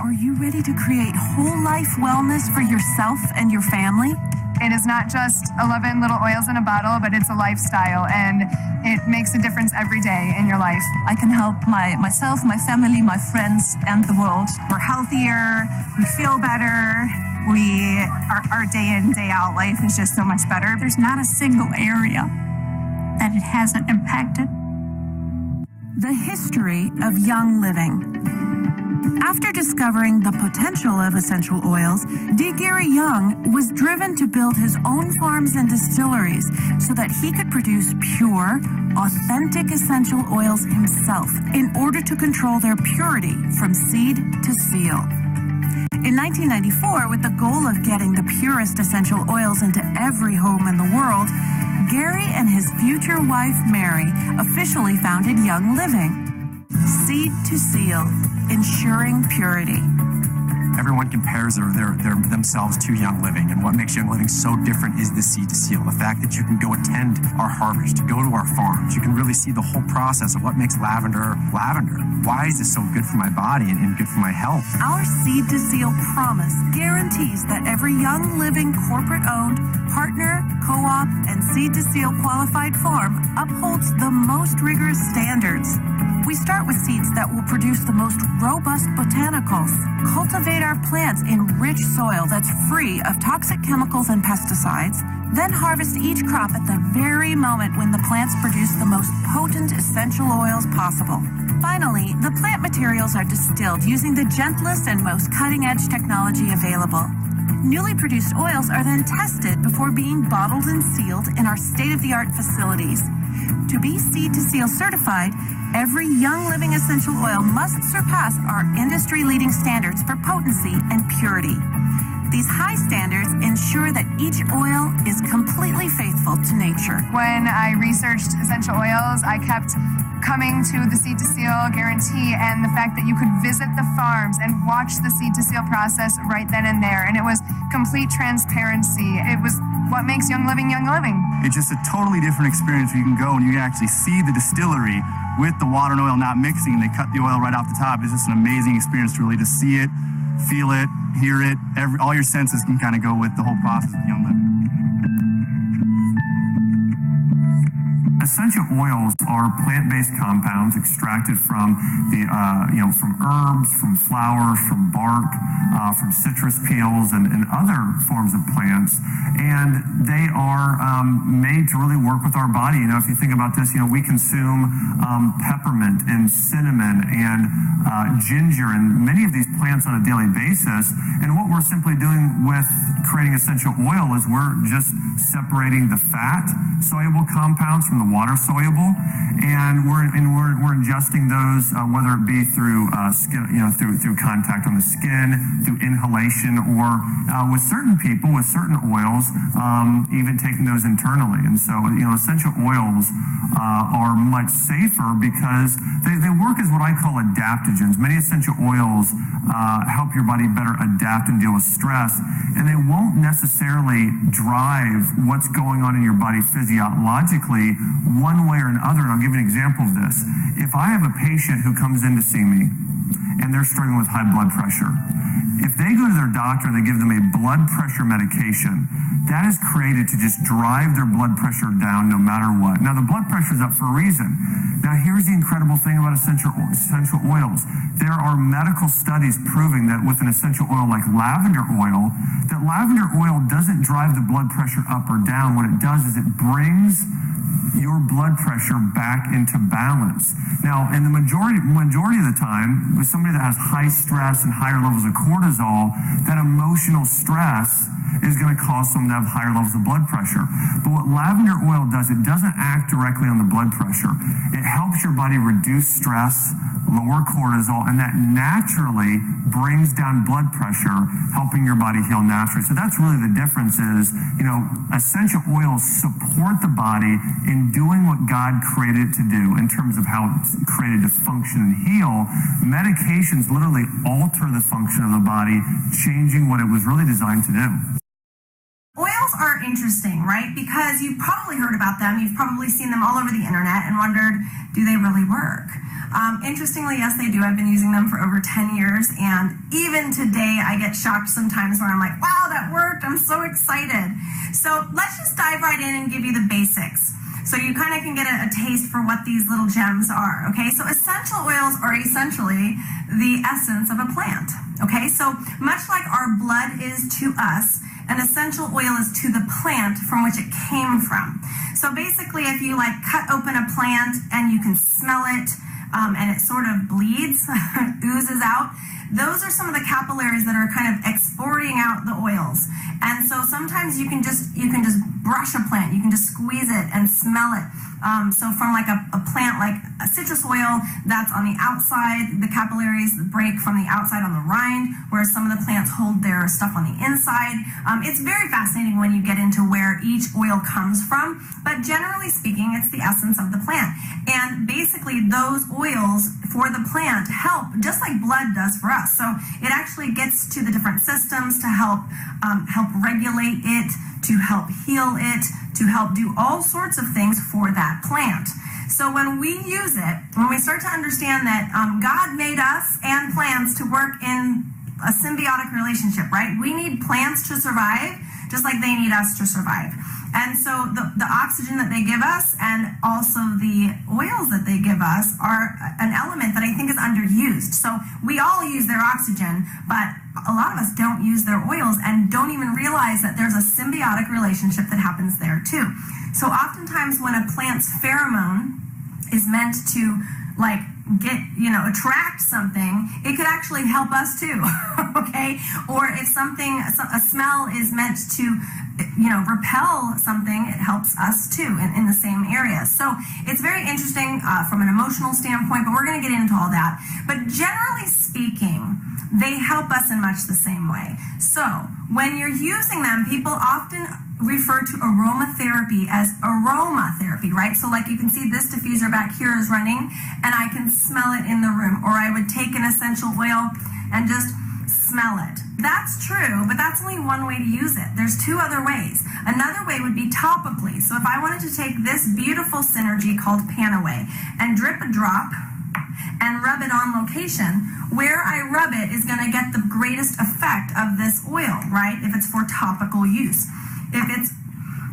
Are you ready to create whole life wellness for yourself and your family? It is not just 11 little oils in a bottle, but it's a lifestyle, and it makes a difference every day in your life. I can help myself, my family, my friends, and the world. We're healthier, we feel better, our day in, day out life is just so much better. There's not a single area that it hasn't impacted. The history of young living. After discovering the potential of essential oils, D. Gary Young was driven to build his own farms and distilleries so that he could produce pure, authentic essential oils himself in order to control their purity from seed to seal. In 1994, with the goal of getting the purest essential oils into every home in the world, Gary and his future wife, Mary, officially founded Young Living. Seed to seal, ensuring purity. Everyone compares themselves to Young Living, and what makes Young Living so different is the seed to seal. The fact that you can go attend our harvest, go to our farms, you can really see the whole process of what makes lavender lavender. Why is this so good for my body and good for my health? Our seed to seal promise guarantees that every Young Living corporate-owned, partner, co-op, and seed to seal qualified farm upholds the most rigorous standards. We start with seeds that will produce the most robust botanicals, cultivate our plants in rich soil that's free of toxic chemicals and pesticides, then harvest each crop at the very moment when the plants produce the most potent essential oils possible. Finally, the plant materials are distilled using the gentlest and most cutting-edge technology available. Newly produced oils are then tested before being bottled and sealed in our state-of-the-art facilities. To be Seed to Seal certified, every Young Living essential oil must surpass our industry-leading standards for potency and purity. These high standards ensure that each oil is completely faithful to nature. When I researched essential oils, I kept coming to the Seed to Seal guarantee and the fact that you could visit the farms and watch the Seed to Seal process right then and there. And it was complete transparency. It was what makes Young Living Young Living. It's just a totally different experience where you can go and you can actually see the distillery with the water and oil not mixing. They cut the oil right off the top. It's just an amazing experience to really just see it, feel it, hear it. All your senses can kind of go with the whole process of Young Living. Essential oils are plant-based compounds extracted from from herbs, from flowers, from bark, from citrus peels, and other forms of plants. And they are made to really work with our body. If you think about this, we consume peppermint and cinnamon and ginger and many of these plants on a daily basis. And what we're simply doing with creating essential oil is we're just separating the fat soluble compounds from the water soluble, and we're ingesting those whether it be through skin, through contact on the skin, through inhalation, or with certain people with certain oils, even taking those internally. And so essential oils are much safer because they work as what I call adaptogens. Many essential oils help your body better adapt and deal with stress, and they won't necessarily drive what's going on in your body physiologically one way or another. And I'll give you an example of this. If I have a patient who comes in to see me and they're struggling with high blood pressure, if they go to their doctor and they give them a blood pressure medication, that is created to just drive their blood pressure down no matter what. Now, the blood pressure is up for a reason. Now, here's the incredible thing about essential oils. There are medical studies proving that with an essential oil like lavender oil, that lavender oil doesn't drive the blood pressure up or down. What it does is it brings your blood pressure back into balance. Now, in the majority of the time, with somebody that has high stress and higher levels of cortisol, that emotional stress is going to cause someone to have higher levels of blood pressure. But what lavender oil does, it doesn't act directly on the blood pressure. It helps your body reduce stress, lower cortisol, and that naturally brings down blood pressure, helping your body heal naturally. So that's really the difference is, essential oils support the body in doing what God created it to do in terms of how it's created to function and heal. Medications literally alter the function of the body, changing what it was really designed to do. Oils are interesting, right? Because you've probably heard about them. You've probably seen them all over the internet and wondered, do they really work? Interestingly, yes, they do. I've been using them for over 10 years, and even today I get shocked sometimes when I'm like, wow, that worked. I'm so excited. So let's just dive right in and give you the basics, so you kind of can get a taste for what these little gems are, okay? So essential oils are essentially the essence of a plant, okay? So much like our blood is to us, an essential oil is to the plant from which it came from. So basically, if you like cut open a plant and you can smell it, and it sort of bleeds, oozes out, those are some of the capillaries that are kind of exporting out the oils. And so sometimes you can just brush a plant, you can just squeeze it and smell it. So from like a plant like a citrus oil, that's on the outside, the capillaries break from the outside on the rind, whereas some of the plants hold their stuff on the inside. It's very fascinating when you get into where each oil comes from, but generally speaking, it's the essence of the plant. And basically those oils for the plant help, just like blood does for us. So it actually gets to the different systems to help regulate it, to help heal it, to help do all sorts of things for that plant. So when we use it, when we start to understand that God made us and plants to work in a symbiotic relationship, right? We need plants to survive just like they need us to survive. And so the oxygen that they give us and also the oils that they give us are an element that I think is underused. So we all use their oxygen, but a lot of us don't use their oils and don't even realize that there's a symbiotic relationship that happens there too. So oftentimes when a plant's pheromone is meant to like attract something, it could actually help us too, okay? Or if a smell is meant to, repel something, it helps us too in the same area. So it's very interesting from an emotional standpoint, but we're going to get into all that. But generally speaking, they help us in much the same way. So when you're using them, people often refer to aromatherapy as aromatherapy, right? So like you can see this diffuser back here is running and I can smell it in the room, or I would take an essential oil and just smell it. That's true, but that's only one way to use it. There's two other ways. Another way would be topically. So if I wanted to take this beautiful synergy called Panaway and drip a drop and rub it on location, where I rub it is going to get the greatest effect of this oil, right? If it's for topical use. If it's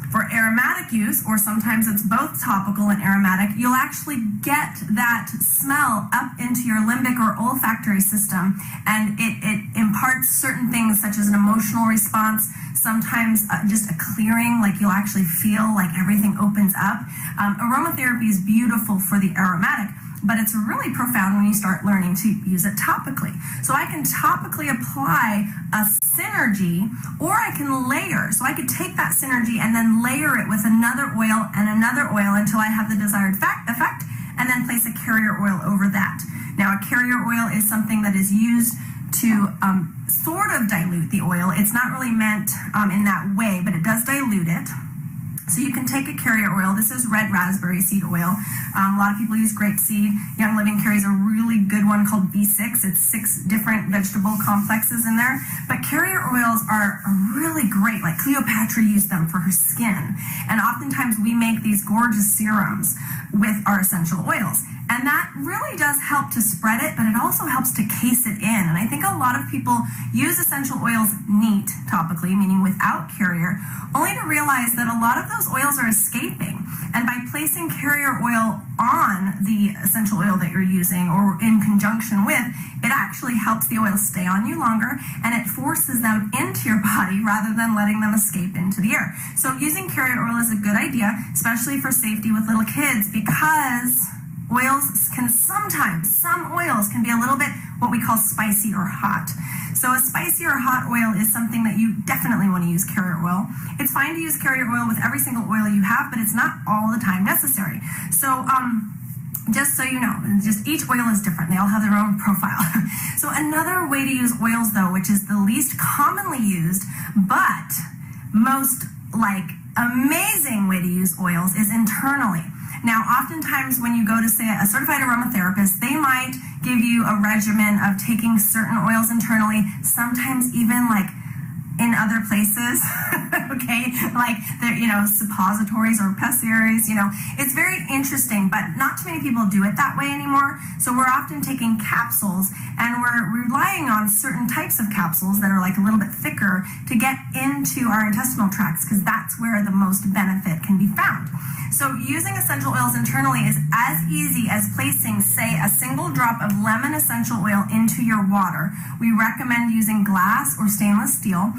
for aromatic use, or sometimes it's both topical and aromatic, you'll actually get that smell up into your limbic or olfactory system, and it imparts certain things such as an emotional response, sometimes just a clearing, like you'll actually feel like everything opens up. Aromatherapy is beautiful for the aromatic, but it's really profound when you start learning to use it topically. So I can topically apply a synergy, or I can layer. So I could take that synergy and then layer it with another oil until I have the desired effect, and then place a carrier oil over that. Now, a carrier oil is something that is used to sort of dilute the oil. It's not really meant in that way, but it does dilute it. So you can take a carrier oil. This is red raspberry seed oil. A lot of people use grapeseed. Young Living carries a really good one called B6. It's 6 different vegetable complexes in there. But carrier oils are really great. Like Cleopatra used them for her skin. And oftentimes we make these gorgeous serums with our essential oils. And that really does help to spread it, but it also helps to case it in. And I think a lot of people use essential oils neat, topically, meaning without carrier, only to realize that a lot of those oils are escaping. And by placing carrier oil on the essential oil that you're using or in conjunction with, it actually helps the oil stay on you longer, and it forces them into your body rather than letting them escape into the air. So using carrier oil is a good idea, especially for safety with little kids, because oils can sometimes, some oils can be a little bit what we call spicy or hot. So a spicy or hot oil is something that you definitely want to use carrier oil. It's fine to use carrier oil with every single oil you have, but it's not all the time necessary. So just so you know, just each oil is different. They all have their own profile. So another way to use oils, though, which is the least commonly used, but most amazing way to use oils, is internally. Now, oftentimes when you go to, say, a certified aromatherapist, they might give you a regimen of taking certain oils internally, sometimes even like in other places, okay, like suppositories or pessaries. It's very interesting, but not too many people do it that way anymore. So we're often taking capsules, and we're relying on certain types of capsules that are like a little bit thicker to get into our intestinal tracts, because that's where the most benefit can be found. So using essential oils internally is as easy as placing, say, a single drop of lemon essential oil into your water. We recommend using glass or stainless steel.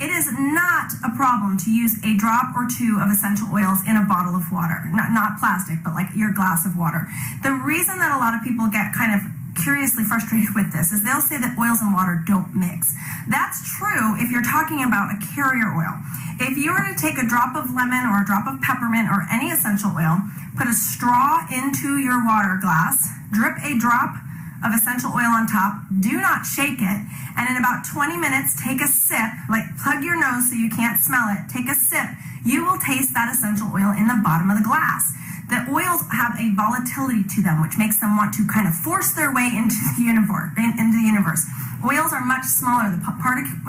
It is not a problem to use a drop or two of essential oils in a bottle of water, not plastic, but like your glass of water. The reason that a lot of people get kind of curiously frustrated with this is they'll say that oils and water don't mix. That's true if you're talking about a carrier oil. If you were to take a drop of lemon or a drop of peppermint or any essential oil, put a straw into your water glass, drip a drop of essential oil on top, do not shake it, and in about 20 minutes, take a sip, like plug your nose so you can't smell it, take a sip, you will taste that essential oil in the bottom of the glass. The oils have a volatility to them, which makes them want to kind of force their way into the universe. Oils are much smaller. The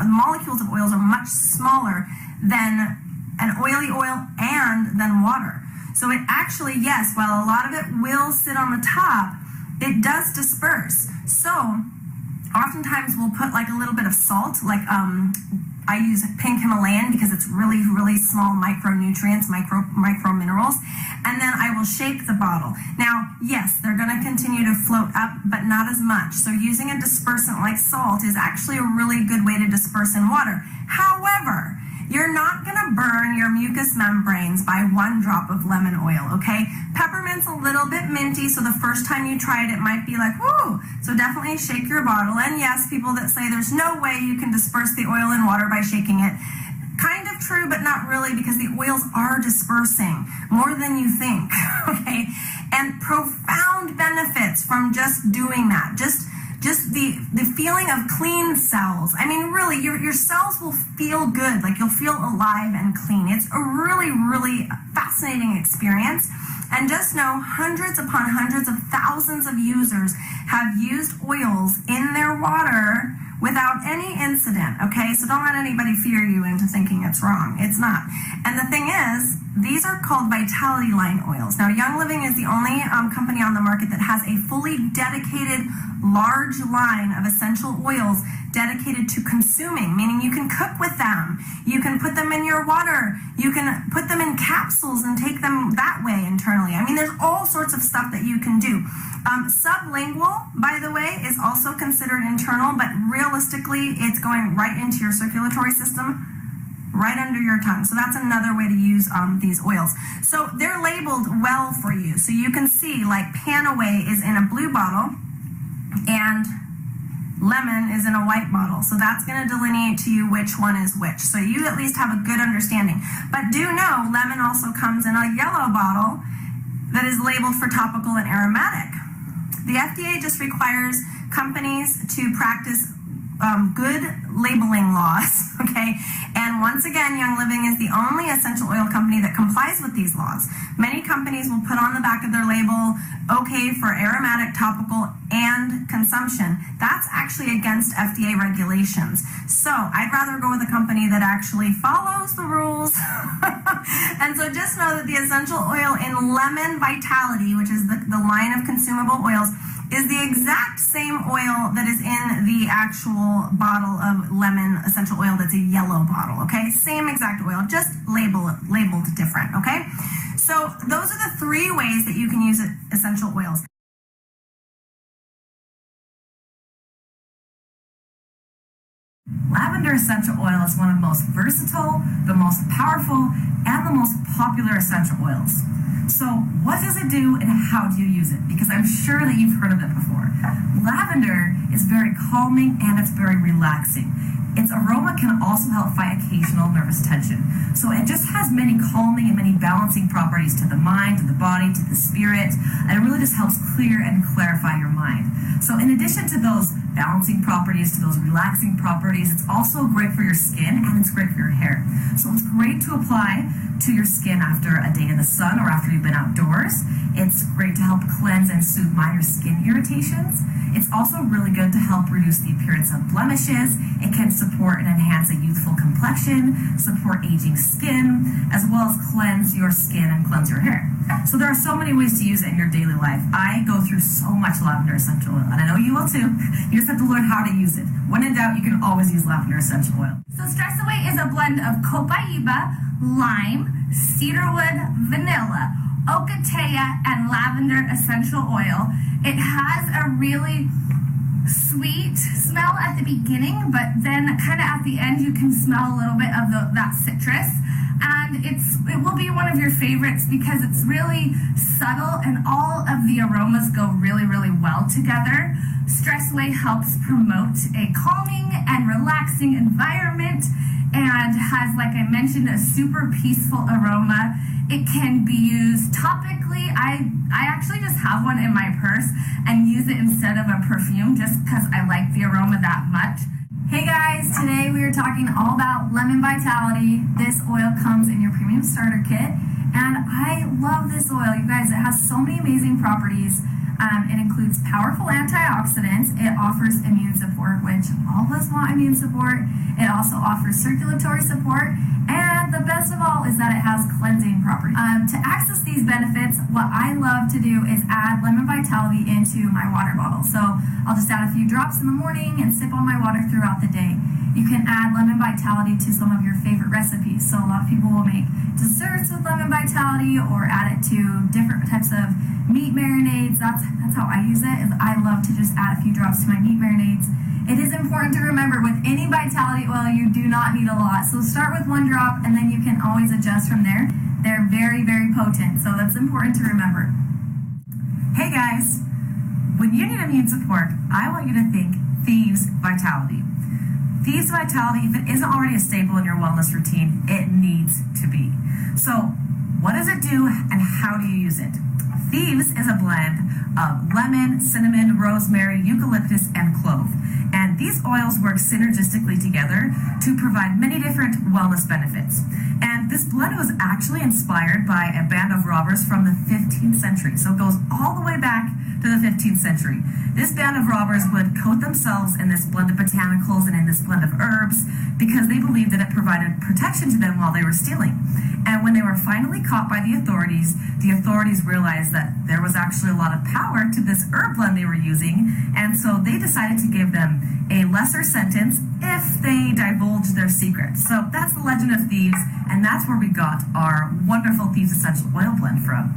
molecules of oils are much smaller than an oily oil and than water. So it actually, yes, while a lot of it will sit on the top, it does disperse. So oftentimes we'll put like a little bit of salt, like I use pink Himalayan because it's really, really small micronutrients, micro minerals, and then I will shake the bottle. Now, yes, they're going to continue to float up, but not as much. So using a dispersant like salt is actually a really good way to disperse in water. However, you're not going to burn your mucous membranes by one drop of lemon oil, okay? Peppermint's a little bit minty, so the first time you try it, it might be like, whoo! So definitely shake your bottle. And yes, people that say there's no way you can disperse the oil in water by shaking it, kind of true, but not really, because the oils are dispersing more than you think, okay? And profound benefits from just doing that. Just the feeling of clean cells. I mean, really, your cells will feel good, like you'll feel alive and clean. It's a really, really fascinating experience. And just know hundreds upon hundreds of thousands of users have used oils in their water without any incident, okay? So don't let anybody fear you into thinking it's wrong. It's not. And the thing is, these are called Vitality Line oils. Now, Young Living is the only company on the market that has a fully dedicated large line of essential oils dedicated to consuming, meaning you can cook with them, you can put them in your water, you can put them in capsules and take them that way internally. I mean, there's all sorts of stuff that you can do. Sublingual, by the way, is also considered internal, but realistically, it's going right into your circulatory system, right under your tongue. So that's another way to use these oils. So they're labeled well for you. So you can see, like, Panaway is in a blue bottle, and lemon is in a white bottle. So that's going to delineate to you which one is which. So you at least have a good understanding. But do know lemon also comes in a yellow bottle that is labeled for topical and aromatic. The FDA just requires companies to practice good labeling laws, okay? And once again, Young Living is the only essential oil company that complies with these laws. Many companies will put on the back of their label, okay for aromatic, topical, and consumption. That's actually against FDA regulations. So I'd rather go with a company that actually follows the rules. And so just know that the essential oil in Lemon Vitality, which is the line of consumable oils, is the exact same oil that is in the actual bottle of lemon essential oil that's a yellow bottle, okay? Same exact oil, just labeled different, okay? So those are the 3 ways that you can use essential oils. Lavender essential oil is one of the most versatile, the most powerful, and the most popular essential oils. So what does it do and how do you use it? Because I'm sure that you've heard of it before. Lavender is very calming and it's very relaxing. Its aroma can also help fight occasional nervous tension. So it just has many calming and many balancing properties to the mind, to the body, to the spirit, and it really just helps clear and clarify your mind. So in addition to those balancing properties, to those relaxing properties. It's also great for your skin, and it's great for your hair. So it's great to apply to your skin after a day in the sun or after you've been outdoors. It's great to help cleanse and soothe minor skin irritations. It's also really good to help reduce the appearance of blemishes. It can support and enhance a youthful complexion, support aging skin, as well as cleanse your skin and cleanse your hair. So there are so many ways to use it in your daily life. I go through so much lavender essential oil, and I know you will too. You just have to learn how to use it. When in doubt, you can always use lavender essential oil. So Stress Away is a blend of copaiba, lime, cedarwood, vanilla, ocotea, and lavender essential oil. It has a really sweet smell at the beginning, but then kind of at the end you can smell a little bit of that citrus, and it will be one of your favorites because it's really subtle and all of the aromas go really, really well together. Stress Away helps promote a calming and relaxing environment and has, like I mentioned, a super peaceful aroma. It can be used topically. I actually just have one in my purse and use it instead of a perfume just because I like the aroma that much. Hey guys, today we are talking all about Lemon Vitality. This oil comes in your premium starter kit, and I love this oil. You guys, it has so many amazing properties. It includes powerful antioxidants. It offers immune support, which all of us want immune support. It also offers circulatory support, and the best of all is that it has cleansing properties. To access these benefits, what I love to do is add Lemon Vitality into my water bottle. So I'll just add a few drops in the morning and sip on my water throughout the day. You can add Lemon Vitality to some of your favorite recipes. So a lot of people will make desserts with Lemon Vitality or add it to different types of meat marinades. That's how I use it. Is I love to just add a few drops to my meat marinades. It is important to remember with any Vitality oil, you do not need a lot. So start with 1 drop and then you can always adjust from there. They're very, very potent. So that's important to remember. Hey guys, when you need immune support, I want you to think Thieves Vitality. Thieves Vitality, if it isn't already a staple in your wellness routine, it needs to be. So what does it do and how do you use it? Thieves is a blend of lemon, cinnamon, rosemary, eucalyptus, and clove. And these oils work synergistically together to provide many different wellness benefits. And this blend was actually inspired by a band of robbers from the 15th century. So it goes all the way back to the 15th century. This band of robbers would coat themselves in this blend of botanicals and in this blend of herbs because they believed that it provided protection to them while they were stealing. And when they were finally caught by the authorities realized that there was actually a lot of power to this herb blend they were using, and so they decided to give them a lesser sentence if they divulged their secrets. So that's the legend of Thieves, and that's where we got our wonderful Thieves Essential Oil blend from.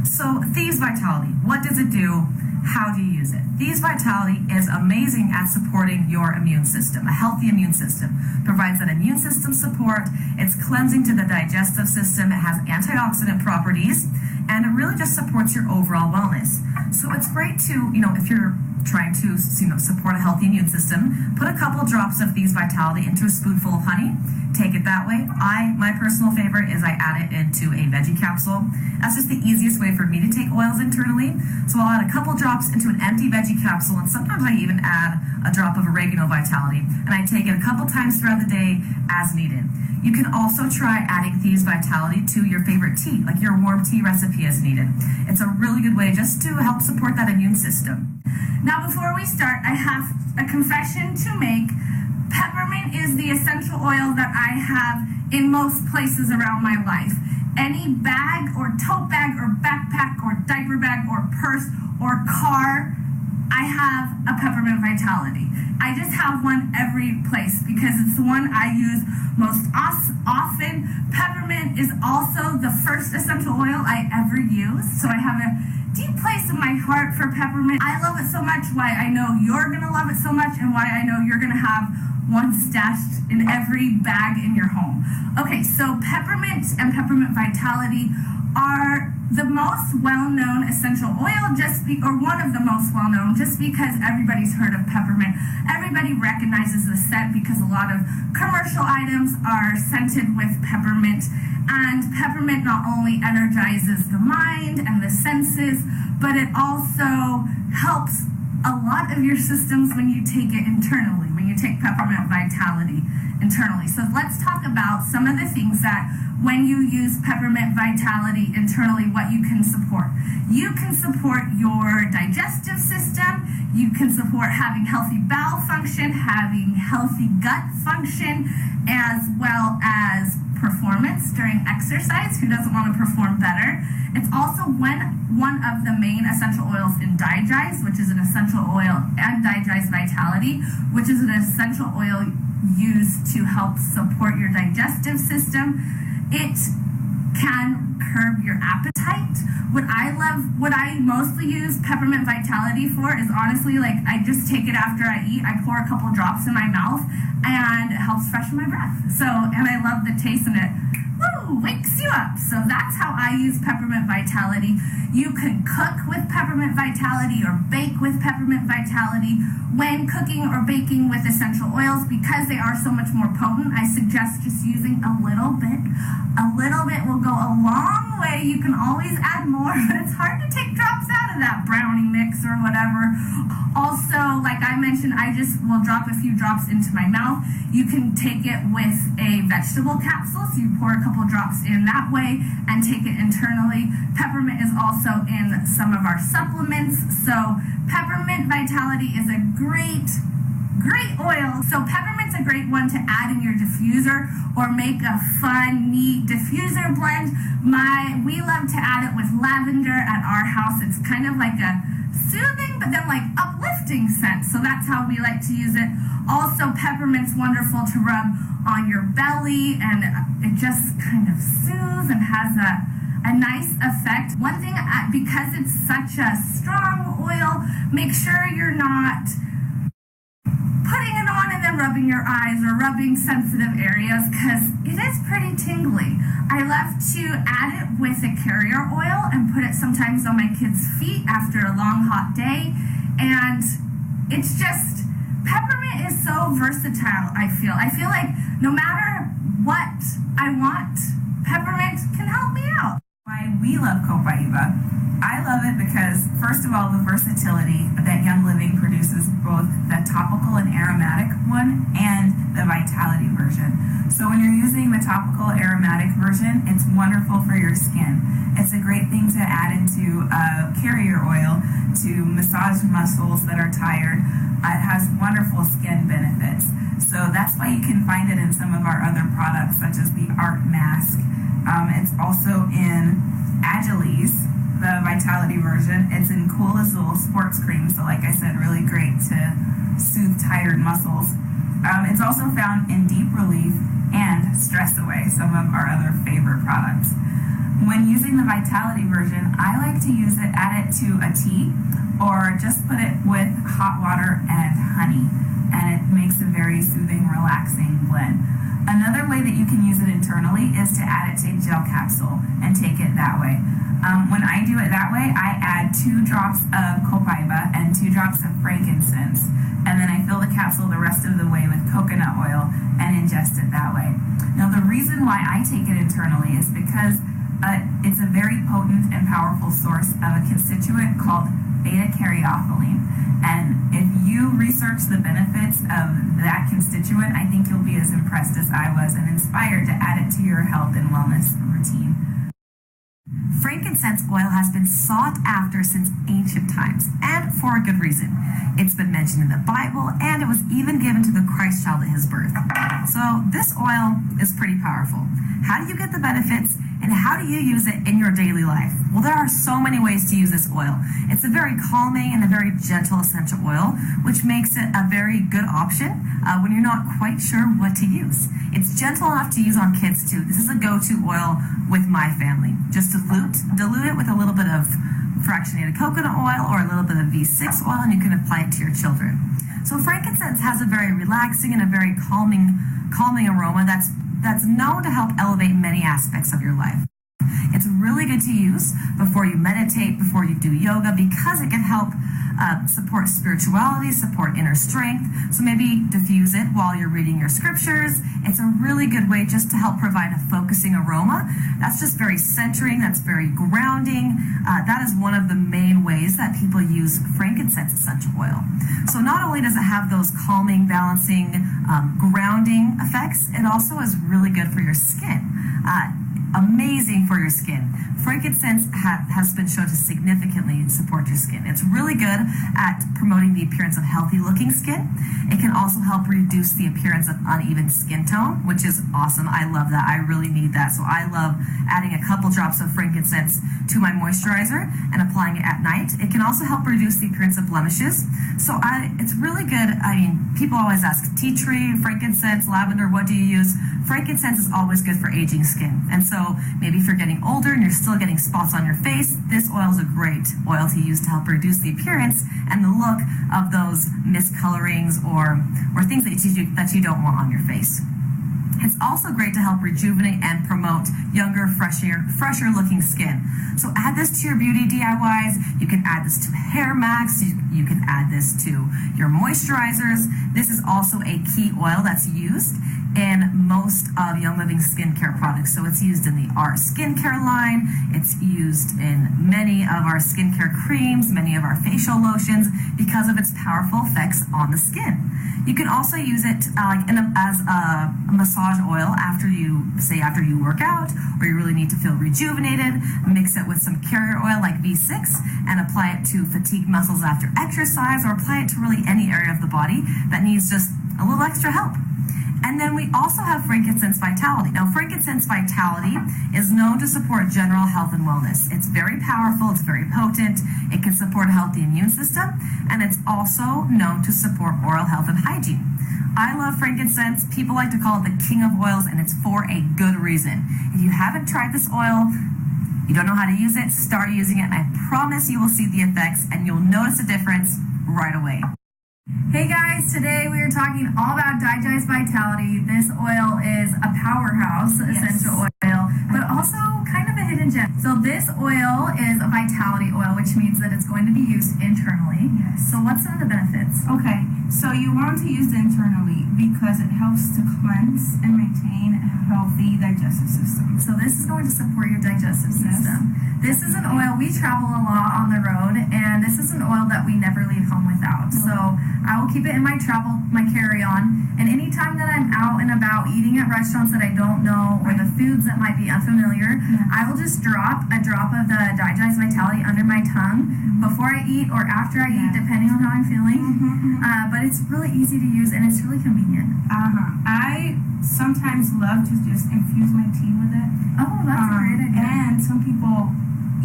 So Thieves Vitality, what does it do? How do you use it? Thieves Vitality is amazing at supporting your immune system, a healthy immune system. Provides that immune system support, it's cleansing to the digestive system, it has antioxidant properties, and it really just supports your overall wellness. So it's great to, if you're trying to support a healthy immune system, put a couple drops of Thieves Vitality into a spoonful of honey. Take it that way. My personal favorite is I add it into a veggie capsule. That's just the easiest way for me to take oils internally. So I'll add a couple drops into an empty veggie capsule, and sometimes I even add a drop of oregano Vitality, and I take it a couple times throughout the day as needed. You can also try adding Thieves Vitality to your favorite tea, like your warm tea recipe as needed. It's a really good way just to help support that immune system. Now, before we start, I have a confession to make. Peppermint is the essential oil that I have in most places around my life. Any bag or tote bag or backpack or diaper bag or purse or car, I have a Peppermint Vitality. I just have one every place because it's the one I use most often. Peppermint is also the first essential oil I ever use, so I have a deep place in my heart for peppermint. I love it so much, why I know you're gonna love it so much, and why I know you're gonna have one stashed in every bag in your home. Okay, so peppermint and Peppermint Vitality are the most well-known essential oil, or one of the most well-known, just because everybody's heard of peppermint. Everybody recognizes the scent because a lot of commercial items are scented with peppermint. And peppermint not only energizes the mind and the senses, but it also helps a lot of your systems when you take it internally, when you take Peppermint Vitality internally. So let's talk about some of the things that when you use Peppermint Vitality internally, what you can support. You can support your digestive system. You can support having healthy bowel function, having healthy gut function, as well as performance during exercise. Who doesn't want to perform better? It's also one of the main essential oils in Digest, which is an essential oil, and Digest Vitality, which is an essential oil used to help support your digestive system. It can curb your appetite. What I mostly use Peppermint Vitality for is honestly, like, I just take it after I eat. I pour a couple drops in my mouth and it helps freshen my breath. So, and I love the taste in it. Woo, wakes you up. So that's how I use Peppermint Vitality. You can cook with Peppermint Vitality or bake with Peppermint Vitality. When cooking or baking with essential oils, because they are so much more potent, I suggest just using a little bit. A little bit will go a long way. You can always add more, but it's hard to take drops out of that brownie mix or whatever. Also, like I mentioned, I just will drop a few drops into my mouth. You can take it with a vegetable capsule, so you pour a couple drops in that way and take it internally. Peppermint is also in some of our supplements, so Peppermint Vitality is a great oil. So peppermint's a great one to add in your diffuser or make a fun, neat diffuser blend. We love to add it with lavender at our house. It's kind of like a soothing but then like uplifting scent. So that's how we like to use it. Also, peppermint's wonderful to rub on your belly, and it just kind of soothes and has a nice effect. One thing, because it's such a strong oil, make sure you're not putting it on and then rubbing your eyes or rubbing sensitive areas, because it is pretty tingly. I love to add it with a carrier oil and put it sometimes on my kids' feet after a long hot day, and it's just, peppermint is so versatile. I feel like no matter what I want, peppermint can help me out. Why we love Copaiba. I love it because, first of all, the versatility that Young Living produces, both the topical and aromatic one and the Vitality version. So when you're using the topical aromatic version, it's wonderful for your skin. It's a great thing to add into carrier oil to massage muscles that are tired. It has wonderful skin benefits. So that's why you can find it in some of our other products, such as the Art Mask. It's also in Agilis, the Vitality version. It's in Cool Azul Sports Cream, so like I said, really great to soothe tired muscles. It's also found in Deep Relief and Stress Away, some of our other favorite products. When using the Vitality version, I like to add it to a tea, or just put it with hot water and honey, and it makes a very soothing, relaxing blend. Another way that you can use it internally is to add it to a gel capsule and take it that way. When I do it that way, I add 2 drops of Copaiba and 2 drops of frankincense, and then I fill the capsule the rest of the way with coconut oil and ingest it that way. Now, the reason why I take it internally is because it's a very potent and powerful source of a constituent called beta-caryophyllene. And if you research the benefits of that constituent, I think you'll be as impressed as I was and inspired to add it to your health and wellness routine. Frankincense oil has been sought after since ancient times, and for a good reason. It's been mentioned in the Bible, and it was even given to the Christ child at his birth. So this oil is pretty powerful. How do you get the benefits, and how do you use it in your daily life? Well, there are so many ways to use this oil. It's a very calming and a very gentle essential oil, which makes it a very good option when you're not quite sure what to use. It's gentle enough to use on kids too. This is a go-to oil with my family. Just dilute it with a little bit of fractionated coconut oil or a little bit of V6 oil, and you can apply it to your children. So frankincense has a very relaxing and a very calming aroma that's known to help elevate many aspects of your life. It's really good to use before you meditate, before you do yoga, because it can help support spirituality, support inner strength. So maybe diffuse it while you're reading your scriptures. It's a really good way just to help provide a focusing aroma. That's just very centering, that's very grounding. That is one of the main ways that people use frankincense essential oil. So not only does it have those calming, balancing, grounding effects, it also is really good for your skin. Amazing for your skin. Frankincense has been shown to significantly support your skin. It's really good at promoting the appearance of healthy looking skin. It can also help reduce the appearance of uneven skin tone, which is awesome. I love that. I really need that. So I love adding a couple drops of frankincense to my moisturizer and applying it at night. It can also help reduce the appearance of blemishes. So it's really good. I mean, people always ask, tea tree, frankincense, lavender, what do you use? Frankincense is always good for aging skin. And so maybe if you're getting older and you're still getting spots on your face, this oil is a great oil to use to help reduce the appearance and the look of those miscolorings or things that you don't want on your face. It's also great to help rejuvenate and promote younger, fresher looking skin. So add this to your beauty DIYs. You can add this to hair masks. You can add this to your moisturizers. This is also a key oil that's used in most of Young Living skincare products. So it's used in the Art skincare line. It's used in many of our skincare creams, many of our facial lotions, because of its powerful effects on the skin. You can also use it as a massage oil after you work out, or you really need to feel rejuvenated. Mix it with some carrier oil like V6 and apply it to fatigued muscles after exercise, or apply it to really any area of the body that needs just a little extra help. And then we also have frankincense vitality. Now, frankincense vitality is known to support general health and wellness. It's very powerful, it's very potent, it can support a healthy immune system, and it's also known to support oral health and hygiene. I love frankincense. People like to call it the king of oils, and it's for a good reason. If you haven't tried this oil, you don't know how to use it, start using it, and I promise you will see the effects and you'll notice a difference right away. Hey guys, today we are talking all about Digest Vitality. This oil is a powerhouse essential oil, but also kind of a hidden gem. So this oil is a vitality oil, which means that it's going to be used internally. Yes. So what's some of the benefits? Okay, so you want to use it internally because it helps to cleanse and maintain a healthy digestive system. So this is going to support your digestive system. This is an oil, we travel a lot on the road, and this is an oil that we never leave home without. So I will keep it in my carry-on, and anytime that I'm out and about eating at restaurants that I don't know, or the foods that might be unfamiliar, I will just drop a drop of the Digest Vitality under my tongue before I eat or after I eat, depending on how I'm feeling. But it's really easy to use, and it's really convenient. I sometimes love to just infuse my tea with it. Oh, that's a great idea. And some people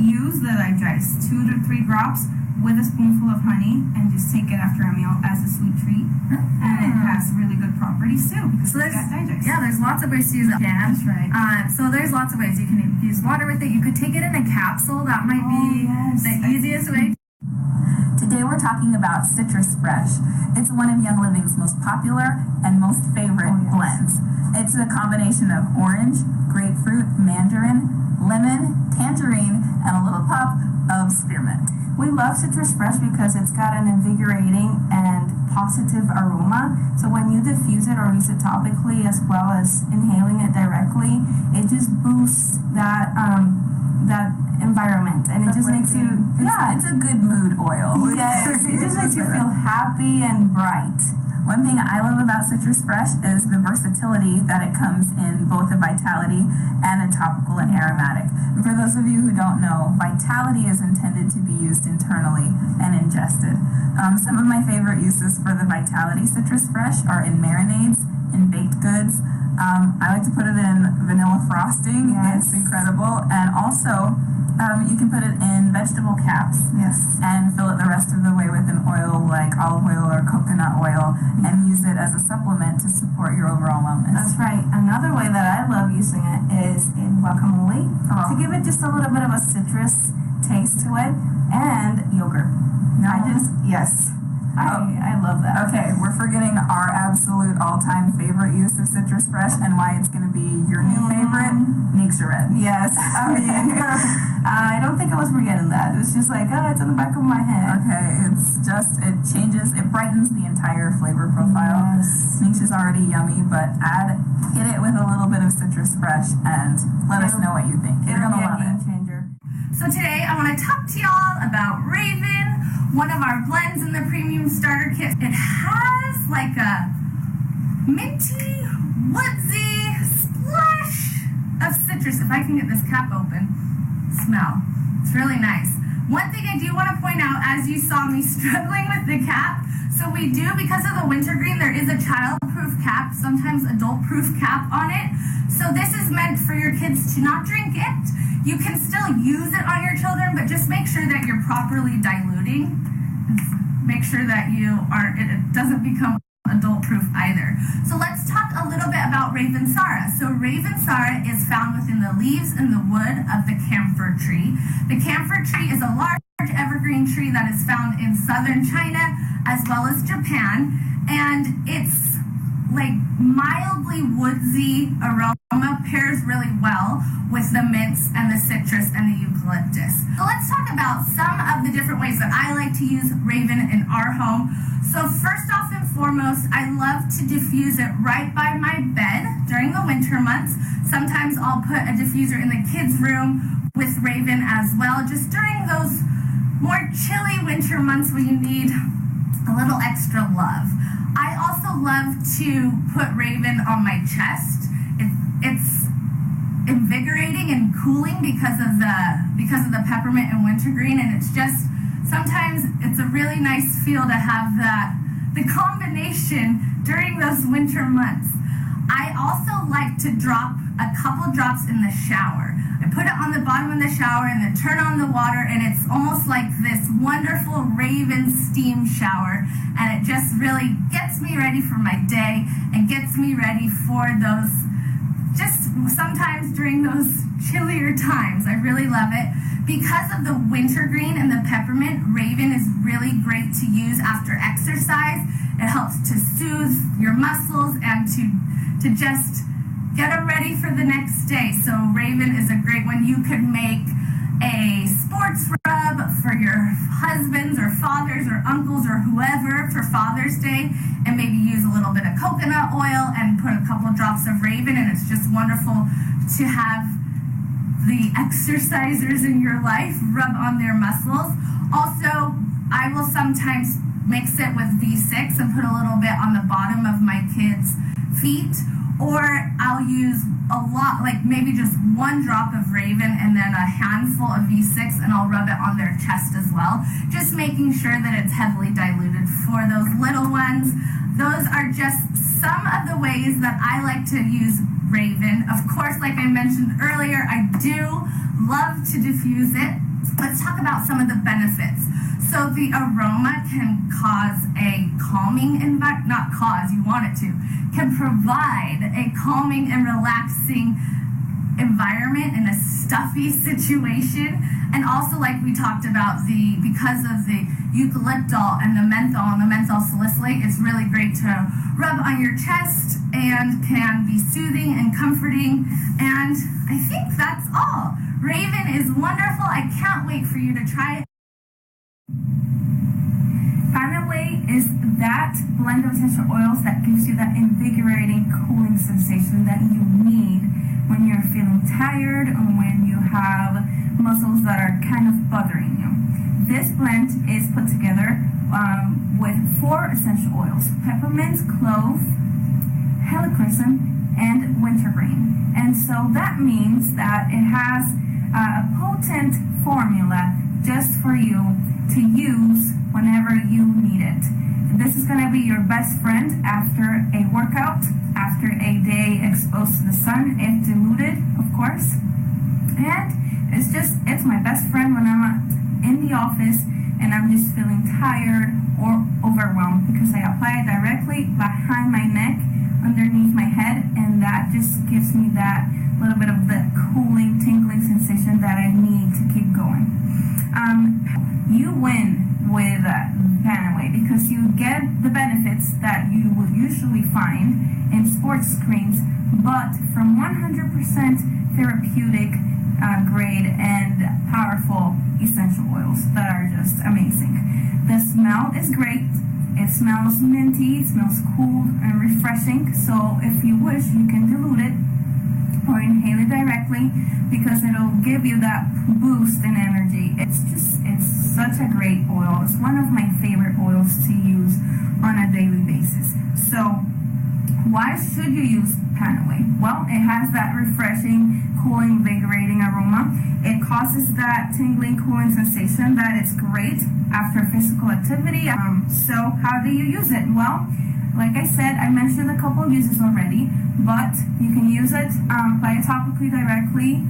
use the Digest 2 to 3 drops with a spoonful of honey and just take it after a meal as a sweet treat. And it has really good properties too. So there's lots of ways to use it. Yeah, that's right. So there's lots of ways. You can infuse water with it. You could take it in a capsule. That might be the easiest way. Today we're talking about Citrus Fresh. It's one of Young Living's most popular and most favorite blends. It's a combination of orange, grapefruit, mandarin, lemon, tangerine, and a little pop of spearmint. We love Citrus Fresh because it's got an invigorating and positive aroma. So when you diffuse it or use it topically as well as inhaling it directly, it just boosts that environment, and it just makes you, it's a good mood oil. Yes, it just makes you feel happy and bright. One thing I love about Citrus Fresh is the versatility that it comes in both a vitality and a topical and aromatic. And for those of you who don't know, vitality is intended to be used internally and ingested. Some of my favorite uses for the vitality Citrus Fresh are in marinades, in baked goods. I like to put it in vanilla frosting. It's incredible. And also, you can put it in vegetable caps and fill it the rest of the way with an oil like olive oil or coconut oil and use it as a supplement to support your overall wellness. That's right. Another way that I love using it is in guacamole to give it just a little bit of a citrus taste to it, and yogurt. I love that. Okay, we're forgetting our absolute all-time favorite use of Citrus Fresh and why it's going to be your new favorite, Nixia Red. Yes, I mean, I don't think I was forgetting that. It's just like, oh, it's in the back of my head. Okay, it changes, it brightens the entire flavor profile. Yes. Nixia's already yummy, but hit it with a little bit of Citrus Fresh and let us know what you think. You're going to love it. So today I want to talk to y'all about Raven, one of our blends in the premium starter kit. It has like a minty, woodsy splash of citrus. If I can get this cap open, smell. It's really nice. One thing I do want to point out, as you saw me struggling with the cap, so we do, because of the wintergreen, there is a child-proof cap, sometimes adult-proof cap on it. So this is meant for your kids to not drink it. You can still use it on your children, but just make sure that you're properly diluting. Make sure that it doesn't become adult-proof either. So let's talk a little bit about Ravensara. So Ravensara is found within the leaves and the wood of the camphor tree. The camphor tree is a large evergreen tree that is found in southern China as well as Japan, and it's like mildly woodsy aroma pairs really well with the mints and the citrus and the eucalyptus. So let's talk about some of the different ways that I like to use Raven in our home. So first off and foremost, I love to diffuse it right by my bed during the winter months. Sometimes I'll put a diffuser in the kids' room with Raven as well, just during those more chilly winter months when you need a little extra love. I also love to put Raven on my chest. It's invigorating and cooling because of the peppermint and wintergreen, and it's just sometimes it's a really nice feel to have the combination during those winter months. I also like to drop a couple drops in the shower. I put it on the bottom of the shower and then turn on the water, and it's almost like this wonderful Raven steam shower, and it just really gets me ready for my day and gets me ready for those, just sometimes during those chillier times. I really love it. Because of the wintergreen and the peppermint, Raven is really great to use after exercise. It helps to soothe your muscles and to just get them ready for the next day. So Raven is a great one. You could make a sports rub for your husbands or fathers or uncles or whoever for Father's Day, and maybe use a little bit of coconut oil and put a couple drops of Raven, and it's just wonderful to have the exercisers in your life rub on their muscles. Also, I will sometimes mix it with V6 and put a little bit on the bottom of my kids' feet, or I'll use a lot, like maybe just one drop of Raven and then a handful of V6, and I'll rub it on their chest as well, just making sure that it's heavily diluted for those little ones. Those are just some of the ways that I like to use Raven. Of course, like I mentioned earlier, I do love to diffuse it. Let's talk about some of the benefits. So the aroma can cause a calming environment, not cause, you want it to, can provide a calming and relaxing environment in a stuffy situation. And also, like we talked about, because of the eucalyptol and the menthol salicylate, it's really great to rub on your chest and can be soothing and comforting. And I think that's all. Raven is wonderful. I can't wait for you to try it. Finally, is that blend of essential oils that gives you that invigorating, cooling sensation that you need when you're feeling tired or when you have muscles that are kind of bothering you. This blend is put together with 4 essential oils: peppermint, clove, helichrysum, and wintergreen. And so that means that it has a potent formula just for you to use whenever you need it. This is going to be your best friend after a workout, after a day exposed to the sun, if diluted, of course. And it's my best friend when I'm in the office and I'm just feeling tired or overwhelmed, because I apply it directly behind my neck, underneath my head, and that just gives me that little bit of the cooling, tingling sensation that I need to keep going. You win with Panaway because you get the benefits that you would usually find in sports screens, but from 100% therapeutic grade and powerful essential oils that are just amazing. The smell is great. It smells minty, it smells cool and refreshing. So if you wish, you can dilute it or inhale it directly because it'll give you that boost in energy. It's such a great oil. It's one of my favorite oils to use on a daily basis. So why should you use Panaway? Well, it has that refreshing, cooling, invigorating aroma. It causes that tingling, cooling sensation that is great after physical activity. So how do you use it? Well, like I said, I mentioned a couple of uses already, but you can use it, apply it topically directly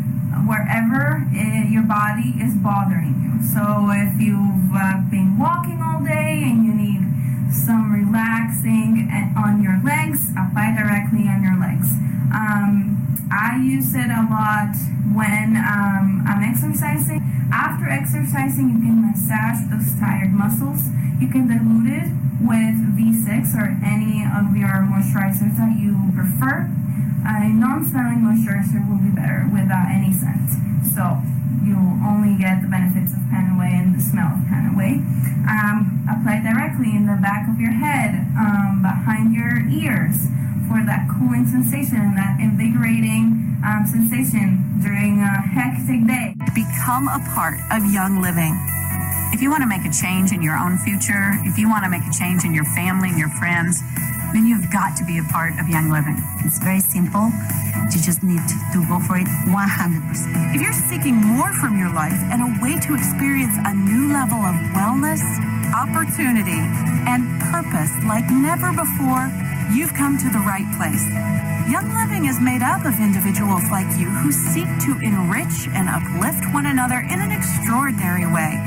wherever your body is bothering you. So if you've been walking all day and you need some relaxing on your legs, apply directly on your legs. I use it a lot when I'm exercising. After exercising, you can massage those tired muscles. You can dilute it with V6 or any of your moisturizers that you prefer. A non-smelling moisturizer will be better without any scent. So you'll only get the benefits of Panaway and the smell of Panaway. Apply directly in the back of your head, behind your ears for that cooling sensation and that invigorating sensation during a hectic day. Become a part of Young Living. If you want to make a change in your own future, if you want to make a change in your family and your friends, then you've got to be a part of Young Living. It's very simple. You just need to go for it 100%. If you're seeking more from your life and a way to experience a new level of wellness, opportunity, and purpose like never before, you've come to the right place. Young Living is made up of individuals like you who seek to enrich and uplift one another in an extraordinary way.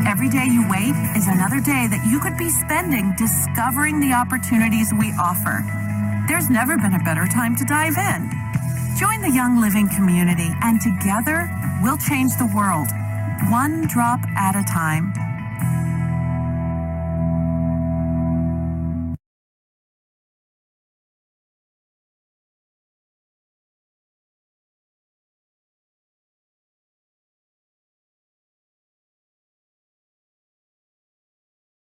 Every day you wait is another day that you could be spending discovering the opportunities we offer. There's never been a better time to dive in. Join the Young Living community, and together we'll change the world, one drop at a time.